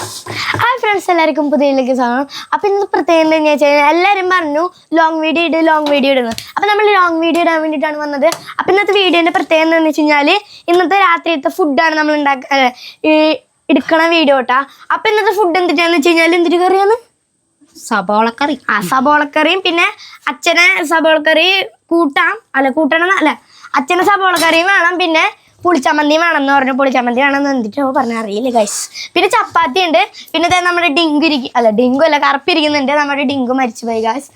Hi friends, എല്ലാവർക്കും പുതിയതിലേക്ക് സ്വാഗതം. അപ്പോൾ ഇന്ന് പ്രത്യേകം എന്താണെന്ന് വെച്ചാൽ എല്ലാവരും പറഞ്ഞു ലോങ് വീഡിയോ ഇടുന്നു. അപ്പോൾ നമ്മൾ ലോങ് വീഡിയോ ഇടാൻ വേണ്ടിയിട്ടാണ് വന്നത്. അപ്പോൾ ഇന്നത്തെ വീഡിയോൻ്റെ പ്രത്യേകത എന്താണെന്ന് വെച്ച് കഴിഞ്ഞാൽ ഇന്നത്തെ രാത്രിയത്തെ ഫുഡാണ് നമ്മൾ എടുക്കണ വീഡിയോ കേട്ടോ. അപ്പോൾ ഇന്നത്തെ ഫുഡ് എന്തിട്ടാന്ന് വെച്ച് കഴിഞ്ഞാൽ എന്തൊരു കറിയാണ്? സബോളക്കറി. സബോളക്കറിയും പിന്നെ അച്ഛനെ സബോളക്കറി അച്ഛനെ സബോളക്കറിയും വേണം, പിന്നെ പുളിച്ചമ്മന്തി വേണമെന്ന് പറഞ്ഞു. പുളിച്ചമ്മന്തി വേണമെന്ന് എന്തിട്ടോ പറഞ്ഞാൽ അറിയില്ല ഗൈസ്. പിന്നെ ചപ്പാത്തി ഉണ്ട്, പിന്നെ നമ്മുടെ ഡിങ്കു അല്ല കറുപ്പിരിക്കുന്നുണ്ട്. നമ്മുടെ ഡിങ്കു മരിച്ചുപോയി ഗൈസ്.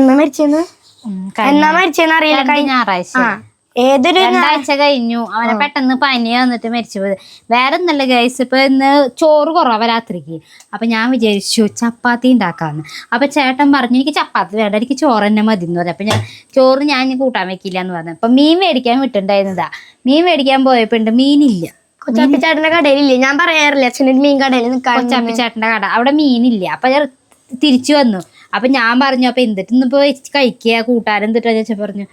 എന്നാ മരിച്ചെന്ന് അറിയില്ല. ഞായറാഴ്ച ഏതൊരു 2 ആഴ്ച കഴിഞ്ഞു. അവനെ പെട്ടെന്ന് പനി വന്നിട്ട് മരിച്ചുപോയത്. വേറെ ഒന്നല്ല ഗൈസ്, ഇപ്പൊ ഇന്ന് ചോറ് കുറവാ രാത്രിക്ക്. അപ്പൊ ഞാൻ വിചാരിച്ചു ചപ്പാത്തി ഉണ്ടാക്കാന്ന്. അപ്പൊ ചേട്ടൻ പറഞ്ഞു എനിക്ക് ചപ്പാത്തി വേണ്ട, എനിക്ക് ചോറ് തന്നെ മതി എന്ന് പറഞ്ഞു. അപ്പൊ ചോറ് ഞാൻ കൂട്ടാൻ വെക്കില്ല എന്ന് പറഞ്ഞു. അപ്പൊ മീൻ മേടിക്കാൻ വിട്ടുണ്ടായിരുന്നതാ. മീൻ മേടിക്കാൻ പോയപ്പോ ഉണ്ട് മീനില്ല. കൊച്ചാപ്പിച്ചേട്ടന്റെ കടയിലില്ലേ? ഞാൻ പറയാറില്ല അച്ഛൻ്റെ മീൻ കടയിൽ നിൽക്കാൻ. കൊച്ചാപ്പിച്ചേട്ടന്റെ കട അവിടെ മീനില്ല. അപ്പൊ ഞാൻ തിരിച്ചു വന്നു. അപ്പൊ ഞാൻ പറഞ്ഞു അപ്പൊ എന്തിട്ട് ഇന്നിപ്പോ കഴിക്കുക കൂട്ടാൻ എന്തിട്ടാ ചോദിച്ചാൽ പറഞ്ഞു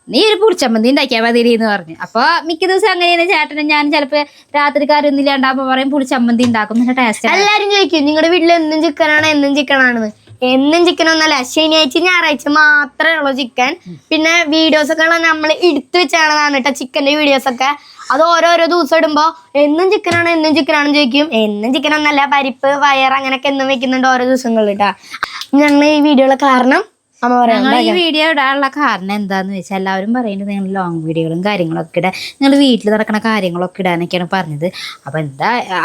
നീ ഒരു പുളിച്ചമ്മന്തി ഉണ്ടാക്കിയാൽ മതി എന്ന് പറഞ്ഞു. അപ്പൊ മിക്ക ദിവസം അങ്ങനെയാണ് ചേട്ടനും ഞാൻ ചിലപ്പോ രാത്രി കറിയൊന്നും ഇല്ലാണ്ടാകുമ്പോ പറയും പുളിച്ചമ്മന്തി ഉണ്ടാക്കും, നല്ല ടേസ്റ്റ്. എല്ലാരും ചോദിക്കും നിങ്ങളുടെ വീട്ടിൽ എന്നും ചിക്കനാണ് എന്നും ചിക്കനാണെന്ന്. എന്നും ചിക്കൻ ഒന്നല്ല, ശനിയാഴ്ച ഞായറാഴ്ച മാത്രമേ ഉള്ളൂ ചിക്കൻ. പിന്നെ വീഡിയോസ് ഒക്കെ നമ്മൾ എടുത്തു വെച്ചാണ് കേട്ടോ ചിക്കൻ്റെ വീഡിയോസ് ഒക്കെ. അത് ഓരോരോ ദിവസം ഇടുമ്പോൾ എന്നും ചിക്കനാണെന്ന് ചോദിക്കും. എന്നും ചിക്കൻ ഒന്നല്ല, പരിപ്പ് വയർ അങ്ങനെയൊക്കെ എന്നും വെക്കുന്നുണ്ട് ഓരോ ദിവസങ്ങളിൽ കേട്ടോ. ഞങ്ങൾ ഈ വീഡിയോയുടെ കാരണം ഞങ്ങൾ ഈ വീഡിയോ ഇടാനുള്ള കാരണം എന്താന്ന് വെച്ചാൽ എല്ലാവരും പറയുന്നത് നിങ്ങൾ ലോങ് വീഡിയോകളും കാര്യങ്ങളൊക്കെ ഇടാൻ, നിങ്ങൾ വീട്ടിൽ നടക്കുന്ന കാര്യങ്ങളൊക്കെ ഇടാനൊക്കെയാണ് പറഞ്ഞത്. അപ്പം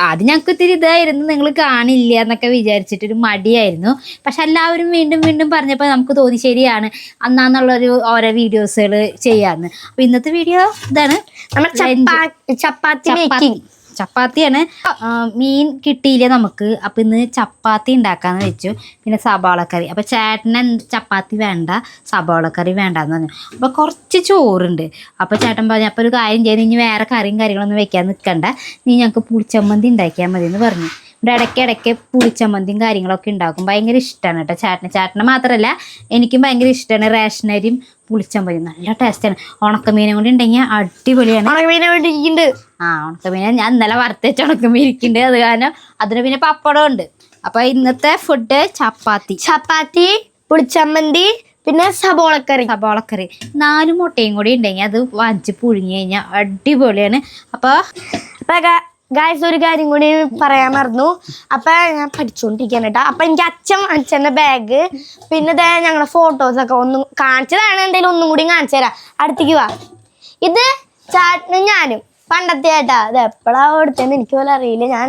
ആദ്യം ഞങ്ങൾക്ക് ഇത്തിരി ഇതായിരുന്നു, നിങ്ങൾ കാണില്ല എന്നൊക്കെ വിചാരിച്ചിട്ടൊരു മടിയായിരുന്നു. പക്ഷെ എല്ലാവരും വീണ്ടും പറഞ്ഞപ്പോൾ നമുക്ക് തോന്നി ശരിയാണ് അന്നാന്നുള്ളൊരു ഓരോ വീഡിയോസുകൾ ചെയ്യാമെന്ന്. അപ്പം ഇന്നത്തെ വീഡിയോ ഇതാണ്, നമ്മൾ ചപ്പാത്തിയാണ്. മീൻ കിട്ടിയില്ല നമുക്ക്. അപ്പം ഇന്ന് ചപ്പാത്തി ഉണ്ടാക്കാന്ന് വെച്ചു. പിന്നെ സബോളക്കറി. അപ്പം ചേട്ടന് ചപ്പാത്തി വേണ്ട, സബോളക്കറി വേണ്ടെന്ന് പറഞ്ഞു. അപ്പോൾ കുറച്ച് ചോറുണ്ട്. അപ്പോൾ ചേട്ടൻ പറഞ്ഞു അപ്പോൾ ഒരു കാര്യം ചെയ്ത് ഇനി വേറെ കറിയും കാര്യങ്ങളൊന്നും വെക്കാൻ നിൽക്കണ്ട, നീ ഞങ്ങൾക്ക് പുളിച്ചമ്മന്തി ഉണ്ടാക്കിയാൽ മതി എന്ന് പറഞ്ഞു. ഇവിടെ ഇടയ്ക്കിടയ്ക്ക് പുളിച്ചമ്മന്തിയും കാര്യങ്ങളൊക്കെ ഉണ്ടാക്കും. ഭയങ്കര ഇഷ്ടമാണ് കേട്ടോ ചേട്ടന് മാത്രമല്ല എനിക്കും ഭയങ്കര ഇഷ്ടമാണ്. റേഷനരിയും പുളിച്ചമ്മന്തി നല്ല ടേസ്റ്റാണ്. ഉണക്കമീനും കൂടി ഉണ്ടെങ്കിൽ അടിപൊളിയാണ്. ഉണക്കമീൻ ഞാൻ ഇന്നലെ വറുത്ത് വെച്ച ഉണക്കമീൻ ഇരിക്കുന്നുണ്ട്. അത് കാരണം അതിന് പിന്നെ പപ്പടം ഉണ്ട്. അപ്പോൾ ഇന്നത്തെ ഫുഡ് ചപ്പാത്തി പുളിച്ചമ്മന്തി പിന്നെ സബോളക്കറി 4 മുട്ടയും കൂടി ഉണ്ടെങ്കിൽ അത് വാങ്ങിച്ച് പുഴുങ്ങി കഴിഞ്ഞാൽ അടിപൊളിയാണ്. അപ്പോൾ ഗായ്സ് ഒരു കാര്യം കൂടി പറയാൻ മറന്നു. അപ്പം ഞാൻ പഠിച്ചുകൊണ്ടിരിക്കുകയാണ് കേട്ടോ. അപ്പം എനിക്ക് അച്ഛൻ്റെ ബാഗ് പിന്നെ ഞങ്ങളുടെ ഫോട്ടോസൊക്കെ ഒന്നും കാണിച്ചതാണ്. എന്തെങ്കിലും ഒന്നും കൂടി കാണിച്ചു തരാം. അടുത്തേക്ക് വാ. ഇത് ചേട്ടനും ഞാനും പണ്ടത്തെ ചേട്ടാ. ഇത് എപ്പോഴാണ് കൊടുത്തതെന്ന് എനിക്ക് പോലും അറിയില്ല, ഞാൻ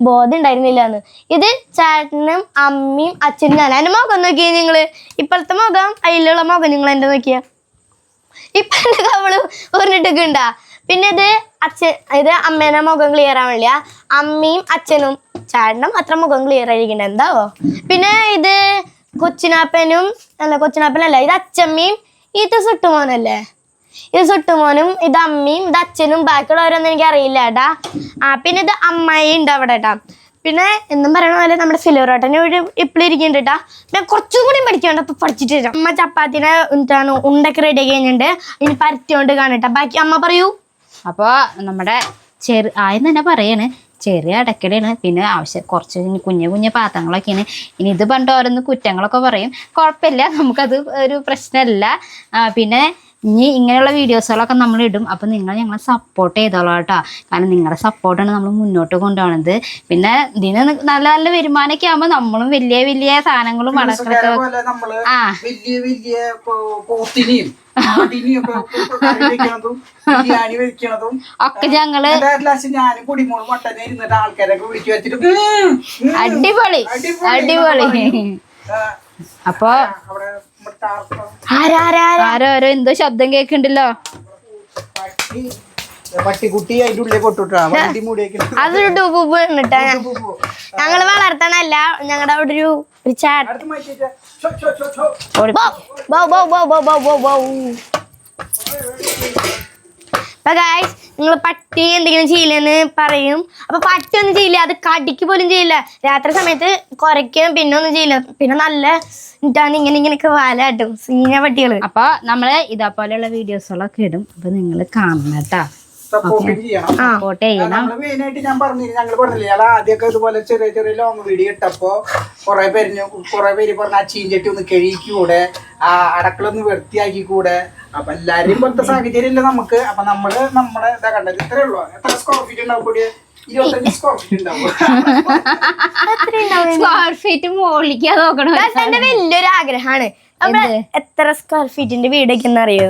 ബോധം ഉണ്ടായിരുന്നില്ല എന്ന്. ഇത് ചേട്ടനും അമ്മയും അച്ഛനും ഞാനും. എൻ്റെ മുഖം നോക്കിയാൽ നിങ്ങൾ ഇപ്പോഴത്തെ മുഖം അതിലുള്ള മുഖം നിങ്ങൾ എൻ്റെ നോക്കിയാൽ ഇപ്പം എൻ്റെ കവള് പറഞ്ഞിട്ടൊക്കെ ഉണ്ടാ. പിന്നെ ഇത് അമ്മേനെ മുഖം ക്ലിയർ ആവണില്ല. അമ്മയും അച്ഛനും ചേട്ടനും അത്ര മുഖം ക്ലിയർ ആയിരിക്കണ്ട എന്താവോ. പിന്നെ ഇത് കൊച്ചിനാപ്പനല്ല, ഇത് അച്ഛമ്മയും ഇത് സുട്ടുമോനല്ലേ. ഇത് സുട്ടുമോനും ഇത് അമ്മയും ഇത് അച്ഛനും. ബാക്കിയുള്ളവരൊന്നും എനിക്ക് അറിയില്ല കേട്ടാ. പിന്നെ ഇത് അമ്മായി ഉണ്ട് അവിടെ കേട്ടാ. പിന്നെ എന്നും പറയണ പോലെ നമ്മുടെ സിലോറോട്ടനെ ഇപ്പിളിരിക്കുന്നുണ്ട് കേട്ടാ. പിന്നെ കുറച്ചും കൂടി പഠിക്കണ്ട. അപ്പൊ പഠിച്ചിട്ട് തരാം. അമ്മ ചപ്പാത്തിനെ ഉണ്ടൊക്കെ റെഡി ആക്കി കഴിഞ്ഞിട്ട് ഇനി പരത്തിയോണ്ട് കാണട്ടാ. ബാക്കി അമ്മ പറയൂ. അപ്പോൾ നമ്മുടെ ആദ്യം തന്നെ പറയാണ് ചെറിയ അടക്കടയാണ്. പിന്നെ കുറച്ച് കുഞ്ഞു പാത്രങ്ങളൊക്കെയാണ്. ഇനി ഇത് പണ്ട് ഓരോന്ന് കുറ്റങ്ങളൊക്കെ പറയും, കുഴപ്പമില്ല, നമുക്കത് ഒരു പ്രശ്നമല്ല. പിന്നെ ഇനി ഇങ്ങനെയുള്ള വീഡിയോസുകളൊക്കെ നമ്മൾ ഇടും. അപ്പം നിങ്ങൾ ഞങ്ങളെ സപ്പോർട്ട് ചെയ്തോളാം കേട്ടോ. കാരണം നിങ്ങളുടെ സപ്പോർട്ടാണ് നമ്മൾ മുന്നോട്ട് കൊണ്ടുപോകുന്നത്. പിന്നെ ഇതിന് നല്ല നല്ല വരുമാനമൊക്കെ ആകുമ്പോൾ നമ്മളും വലിയ സാധനങ്ങളും വളർത്തുക. ഒക്കെ ഞങ്ങള് അടിപൊളി അപ്പൊ ആരോരോ എന്തോ ശബ്ദം കേൾക്കുന്നുണ്ടല്ലോ. അതൊരു ഡൂബ് കണ്ടിട്ടാ. ഞങ്ങള് വളർത്തണല്ല, ഞങ്ങളുടെ അവിടെ ഒരു നിങ്ങൾ പട്ടി എന്തെങ്കിലും ചെയ്യില്ലെന്ന് പറയും. അപ്പൊ പട്ടി ഒന്നും ചെയ്യില്ല, അത് കടിക്ക് പോലും ചെയ്യില്ല. രാത്രി സമയത്ത് കുറയ്ക്കും, പിന്നെ ഒന്നും ചെയ്യില്ല. പിന്നെ നല്ല ഇങ്ങനെയൊക്കെ വാലാട്ടും സീന പട്ടികള്. അപ്പൊ നമ്മള് ഇതേപോലെയുള്ള വീഡിയോസുകളൊക്കെ ഇടും. അപ്പൊ നിങ്ങൾ കാണണം കേട്ടാ. സപ്പോർട്ടും ചെയ്യണം. സപ്പോർട്ട് ചെയ്യണം. നമ്മള് മെയിൻ ആയിട്ട് ഞാൻ പറഞ്ഞില്ലേ ഞങ്ങൾ ആദ്യമൊക്കെ ഇതുപോലെ ചെറിയ ചെറിയ ലോങ് വീഡിയോ ഇട്ടപ്പോ കുറെ പേര് പറഞ്ഞ ആ ചീഞ്ചട്ടി ഒന്ന് കഴുകിക്കൂടെ, ആ അടക്കളൊന്ന് വൃത്തിയാക്കിക്കൂടെ. അപ്പൊ എല്ലാരും പോലത്തെ സാഹചര്യം ഇല്ല നമുക്ക്. അപ്പൊ നമ്മുടെ ഇതാ കണ്ടത് ഇത്രേ ഉള്ളൂ. എത്ര സ്ക്വയർ ഫീറ്റ് ഉണ്ടാവും കൂടിയ? 25 സ്ക്വയർ ഫീറ്റ് ഉണ്ടാവും. സ്ക്വയർ ഫീറ്റ് മോളിക്കാ നോക്കണം. എന്റെ വലിയൊരു ആഗ്രഹമാണ് നമ്മള് എത്ര സ്ക്വയർ ഫീറ്റിന്റെ വീട് വെക്കുന്ന അറിയോ?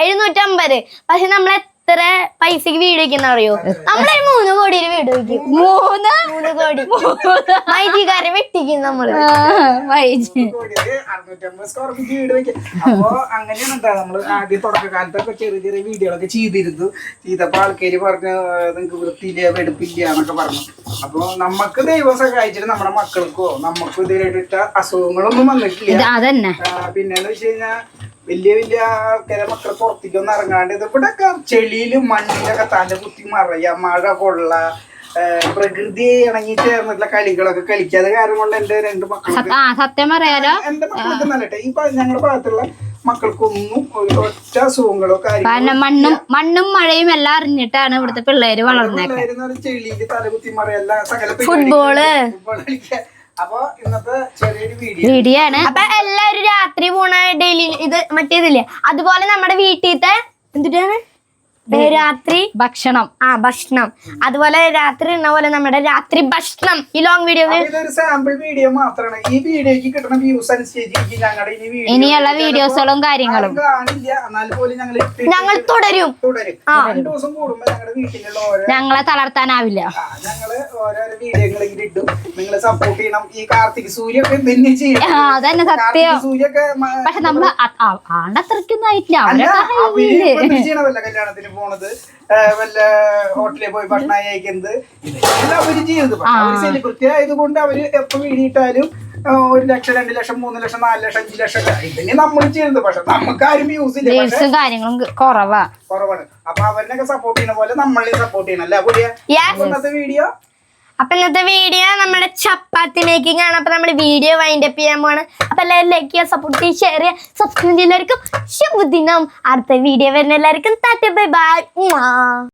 750. പക്ഷെ നമ്മൾ എത്ര പൈസക്ക് വീട് വെക്കുന്ന അറിയോ? നമ്മളെ 3 കോടിയുടെ വീട് വെക്കും. 3 കോടി മൈജിക്കാരെ വെട്ടിക്കും നമ്മള്. 650 സ്ക്വയർ ഫീറ്റ് വീട് വെക്കും. അപ്പൊ അങ്ങനെയാണ് എന്താ നമ്മള് ആദ്യം തുടക്കകാലത്തൊക്കെ ചെറിയ ചെറിയ വീഡിയോകളൊക്കെ ചെയ്തപ്പോ ആൾക്കാര് പറഞ്ഞു നിങ്ങക്ക് വൃത്തിയില്ല വെടുപ്പില്ല എന്നൊക്കെ പറഞ്ഞു. അപ്പൊ നമുക്ക് ദൈവം സഹായിച്ചിട്ട് നമ്മുടെ മക്കൾക്കോ നമുക്കും ഇതിനായിട്ട് അസുഖങ്ങളൊന്നും വന്നിട്ടില്ല. അതന്നെ. പിന്നെന്ന് വെച്ച് കഴിഞ്ഞാൽ വലിയ വലിയ ആൾക്കാരെ മക്കൾ പുറത്തേക്കൊന്നും ഇറങ്ങാണ്ട് ഇവിടെയൊക്കെ ചെളിയിലും മണ്ണിലൊക്കെ തല കുത്തി മറയ, മഴ കൊള്ള, പ്രകൃതി ഇണങ്ങി ചേർന്നിട്ടുള്ള കളികളൊക്കെ കളിക്കാതെ കാരണം കൊണ്ട് എന്റെ 2 മക്കൾ സത്യം പറയാലോ എന്റെ മക്കൾക്ക് നല്ലട്ടെ. ഈ ഞങ്ങളുടെ ഭാഗത്തുള്ള മക്കൾക്കൊന്നും ഒരു ഒറ്റ അസുഖങ്ങളോ കാരണം മണ്ണും മഴയും എല്ലാം അറിഞ്ഞിട്ടാണ് ഇവിടുത്തെ പിള്ളേര് വളർന്നേക്കുന്നത്. ചെളിയിൽ തലകുത്തി മറയല്ല സകല ഫുട്ബോള് കളിക്കുക. അപ്പൊ ഇന്നത്തെ ചെറിയൊരു വീഡിയോ ആണ്. അപ്പൊ എല്ലാരും രാത്രി പോണ ഡെയിലി ഇത് മറ്റേതില്ലേ അതുപോലെ നമ്മുടെ വീട്ടിലത്തെ എന്തിട്ടാണ് രാത്രി ഭക്ഷണം ഭക്ഷണം അതുപോലെ രാത്രി ഉള്ള പോലെ നമ്മുടെ രാത്രി ഭക്ഷണം ഈ ലോങ് വീഡിയോ ഇതൊരു സാമ്പിൾ വീഡിയോ മാത്രമാണ്. ഈ വീഡിയോക്ക് കിട്ടുന്ന വ്യൂസ് അനുസരിച്ച് ഞങ്ങളുടെ ഇനിയുള്ള വീഡിയോസുകളും കാര്യങ്ങളും കാണില്ല. എന്നാൽ പോലും ഞങ്ങൾ തുടരും. 2 ദിവസം കൂടുമ്പോ ഞങ്ങളുടെ വീട്ടിലുള്ള ഞങ്ങളെ തളർത്താനാവില്ല. ഞങ്ങള് ഓരോരോ വീഡിയോകൾ ഇടും. നിങ്ങൾ സപ്പോർട്ട് ചെയ്യണം. ഈ കാർത്തിക് സൂര്യൊക്കെ തന്നെ ചെയ്യും. അതന്നെ സത്യം. സൂര്യൊക്കെ പക്ഷെ നമ്മള് ആണ്ടത്രയ്ക്കൊന്നും ആയിട്ടില്ല. ചെയ്യണമല്ല കല്യാണത്തിന് പോണത്, വല്ല ഹോട്ടലിൽ പോയി ഭക്ഷണം കഴിക്കുന്നത്, ഇതെല്ലാം അവര് ചെയ്യുന്നത്. പക്ഷെ അവര് സെലിബ്രിറ്റി ആയതുകൊണ്ട് അവര് എപ്പോ വീടിയിട്ടാലും 1 ലക്ഷം 2 ലക്ഷം 3 ലക്ഷം 4 ലക്ഷം 5 ലക്ഷം ഇതന്നെ നമ്മൾ ചെയ്യുന്നത്. പക്ഷെ നമുക്ക് ആരും യൂസ് ഇല്ല, കാര്യങ്ങളും കുറവാണ്. അപ്പൊ അവരിനൊക്കെ സപ്പോർട്ട് ചെയ്യുന്ന പോലെ നമ്മളെ സപ്പോർട്ട് ചെയ്യണം അല്ലേ പുതിയ ഇന്നത്തെ വീഡിയോ. അപ്പൊ ഇന്നത്തെ വീഡിയോ നമ്മുടെ ചപ്പാത്തി മേക്കിംഗ് ആണ്. അപ്പൊ നമ്മുടെ വീഡിയോ വൈൻഡപ്പ് ചെയ്യാൻ പോവാണ്. അപ്പൊ എല്ലാവരും ലൈക്ക് ചെയ്യുക, സപ്പോർട്ട് ചെയ്യുക, ഷെയർ ചെയ്യുക, സബ്സ്ക്രൈബ് ചെയ്യുന്നവർക്കും ശുഭദിനം. അടുത്ത വീഡിയോ വരുന്ന എല്ലാവർക്കും ടാറ്റ ബൈ ബൈ.